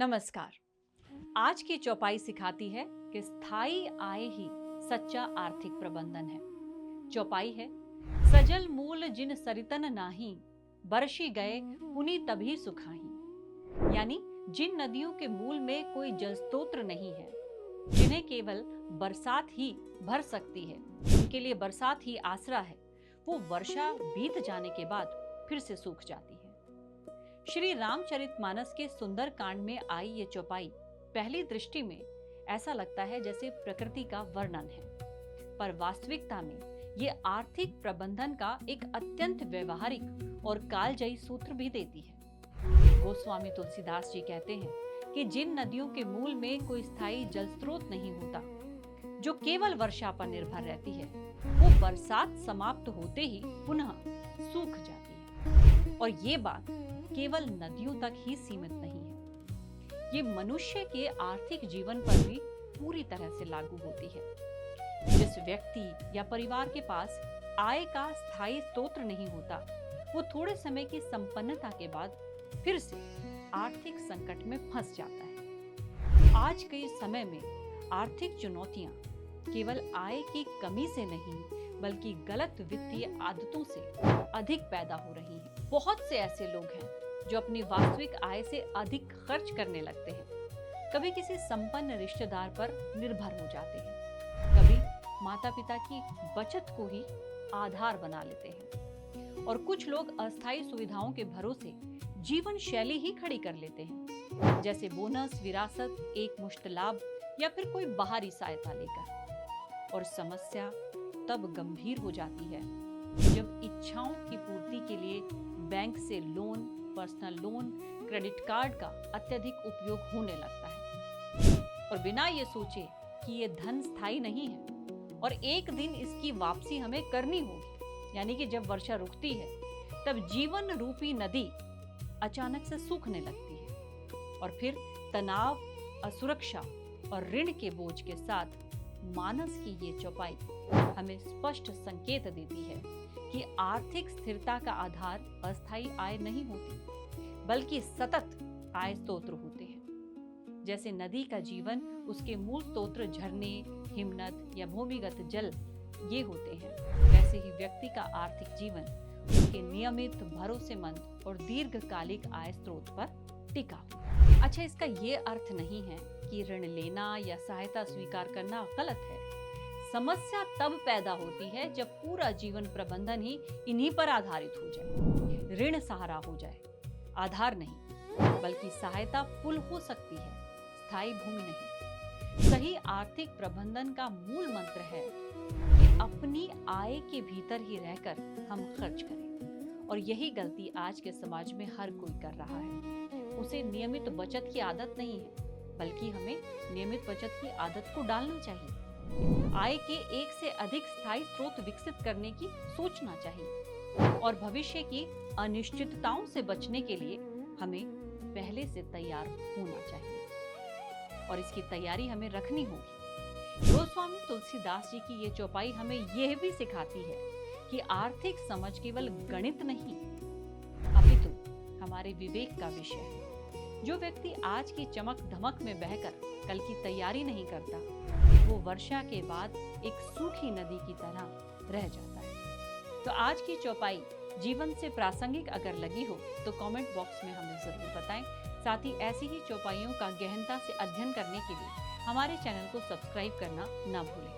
नमस्कार। आज की चौपाई सिखाती है कि स्थायी आय ही सच्चा आर्थिक प्रबंधन है। चौपाई है, सजल मूल जिन सरितन नाही, बरसी गए पुनि तभी सुखाही। यानी जिन नदियों के मूल में कोई जल स्रोत नहीं है, जिन्हें केवल बरसात ही भर सकती है, जिनके लिए बरसात ही आसरा है, वो वर्षा बीत जाने के बाद फिर से सूख जाती है। श्री रामचरितमानस के सुंदर कांड में आई ये चौपाई पहली दृष्टि में ऐसा लगता है जैसे प्रकृति का वर्णन है, पर वास्तविकता में ये आर्थिक प्रबंधन का एक अत्यंत व्यवहारिक और कालजयी सूत्र भी देती है। गोस्वामी तुलसीदास जी कहते हैं कि जिन नदियों के मूल में कोई स्थायी जल स्रोत नहीं होता, जो केवल वर्षा पर निर्भर रहती है, वो बरसात समाप्त होते ही पुनः सूख जाती है। और ये बात केवल नदियों तक ही सीमित नहीं है, ये मनुष्य के आर्थिक जीवन पर भी पूरी तरह से लागू होती है। जिस व्यक्ति या परिवार के पास आय का स्थायी स्रोत नहीं होता, वो थोड़े समय की संपन्नता के बाद फिर से आर्थिक संकट में फंस जाता है। आज के समय में आर्थिक चुनौतियां केवल आय की कमी से नहीं, बल्कि गलत वित्तीय आदतों से अधिक पैदा हो रही हैं। बहुत से ऐसे लोग हैं जो अपनी वास्तविक आय से अधिक खर्च करने लगते हैं। कभी किसी संपन्न रिश्तेदार पर निर्भर हो जाते हैं, कभी माता-पिता की बचत को ही आधार बना लेते हैं, और कुछ लोग अस्थायी सुविधाओं के भरोसे जीवन शैली ही खड़ी कर लेते हैं, जैसे बोनस, विरासत, एक मुश्त लाभ या फिर कोई बाहरी सहायता लेकर। और समस्या तब गंभीर हो जाती है जब इच्छाओं की पूर्ति के लिए बैंक से loan, personal loan, credit card का अत्यधिक उपयोग होने लगता है, और बिना ये सोचे कि ये धन स्थायी नहीं है और एक दिन इसकी वापसी हमें करनी होगी। यानी कि जब वर्षा रुकती है, तब जीवन रूपी नदी अचानक से सूखने लगती है, और फिर तनाव, असुरक्षा और ऋण के बोझ के साथ मानस की ये चौपाई हमें स्पष्ट संकेत देती है कि आर्थिक स्थिरता का आधार अस्थायी आय नहीं होती, बल्कि सतत आय स्रोत होते हैं। जैसे नदी का जीवन उसके मूल स्रोत झरने, हिमनद या भूमिगत जल ये होते हैं, वैसे ही व्यक्ति का आर्थिक जीवन उसके नियमित, भरोसेमंद और दीर्घकालिक आय स्रोत पर टिका हुआ। अच्छा, इसका ये अर्थ नहीं है कि ऋण लेना या सहायता स्वीकार करना गलत है। समस्या तब पैदा होती है जब पूरा जीवन प्रबंधन ही इन्हीं पर आधारित हो जाए। ऋण सहारा हो जाए, आधार नहीं, बल्कि सहायता पुल हो सकती है, स्थायी भूमि नहीं। सही आर्थिक प्रबंधन का मूल मंत्र है कि अपनी आय के भीतर ही रहकर हम खर्च करें, और यही गलती आज के समाज में हर कोई कर रहा है। उसे नियमित बचत की आदत नहीं है, बल्कि हमें नियमित बचत की आदत को डालना चाहिए। आय के एक से अधिक स्थायी स्रोत विकसित करने की सोचना चाहिए, और भविष्य की अनिश्चितताओं से बचने के लिए हमें पहले से तैयार होना चाहिए, और इसकी तैयारी हमें रखनी होगी। गोस्वामी तुलसीदास जी की ये चौपाई हमें यह भी सिखाती है कि आर्थिक समझ केवल गणित नहीं, अपितु हमारे विवेक का विषय है। जो व्यक्ति आज की चमक धमक में बहकर कल की तैयारी नहीं करता, वो वर्षा के बाद एक सूखी नदी की तरह रह जाता है। तो आज की चौपाई जीवन से प्रासंगिक अगर लगी हो तो कमेंट बॉक्स में हमें जरूर बताएं। साथ ही ऐसी ही चौपाइयों का गहनता से अध्ययन करने के लिए हमारे चैनल को सब्सक्राइब करना ना भूलें।